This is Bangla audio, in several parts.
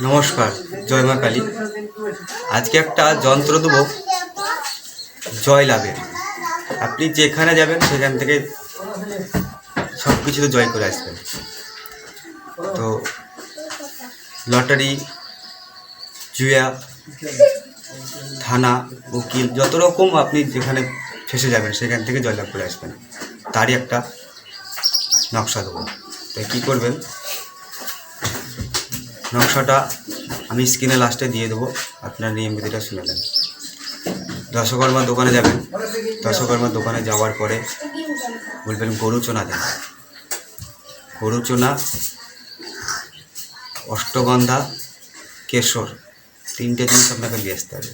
নমস্কার, জয় মা কালী। আজকে একটা যন্ত্র দেবো জয় লাভের। আপনি যেখানে যাবেন সেখান থেকে সব কিছুতে জয় করে আসবেন। তো লটারি, জুয়া, থানা, উকিল, যত রকম আপনি যেখানে ফেসে যাবেন সেখান থেকে জয়লাভ করে আসবেন, তারই একটা নকশা দেবো। তাই কী করবেন, নকশাটা আমি স্ক্রিনে লাস্টে দিয়ে দেবো, আপনার নিয়মবিধিটা শুনে নেন। দশকর্মার দোকানে যাবেন, দশকর্মার দোকানে যাওয়ার পরে বলবেন গরু চোনা দেন। গরু চোনা, অষ্টগন্ধা, কেশর, তিনটে জিনিস আপনাকে নিয়ে আসতে হবে।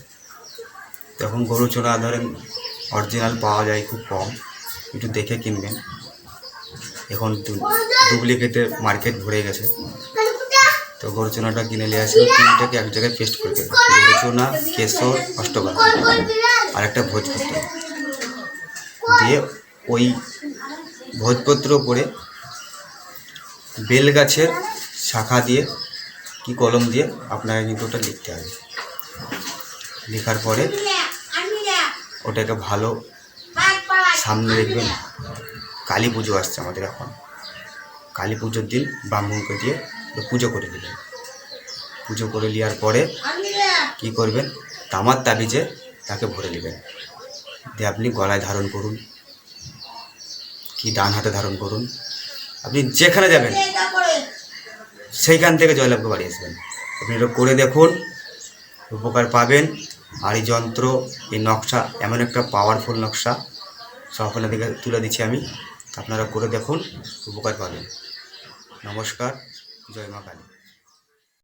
তখন গরু চোনা ধরেন অরিজিনাল পাওয়া যায় খুব কম, একটু দেখে কিনবেন। এখন ডুপ্লিকেটের মার্কেট ভরে গেছে। তো গরু চোনাটা কিনে নিয়ে আসলে তিনটাকে এক জায়গায় পেস্ট করে দেবেন। গরু চোনা, কেশর, অষ্টগন্ধা আর একটা ভোজপত্র দিয়ে ওই ভোজপত্র করে বেল গাছের শাখা দিয়ে কি কলম দিয়ে আপনাকে কিন্তু ওটা লিখতে হবে। লেখার পরে ওটাকে ভালো সামনে দেখবেন। কালী পুজো আসছে আমাদের এখন, কালী পুজোর দিন ব্রাহ্মণকে দিয়ে পুজো করে দেবেন। পুজো করে নেওয়ার পরে কি করবেন, তামার তাবিজে তাকে ভরে নেবেন। দিয়ে আপনি গলায় ধারণ করুন, কি ডান হাতে ধারণ করুন। আপনি যেখানে যাবেন সেইখান থেকে জয়লাভকে বাড়ি আসবেন। আপনি এটা করে দেখুন, উপকার পাবেন। আর এই যন্ত্র, এই নকশা এমন একটা পাওয়ারফুল নকশা, সব আপনাদেরকে তুলে দিচ্ছি আমি। আপনারা করে দেখুন, উপকার পাবেন। নমস্কার, জয় মা কালী।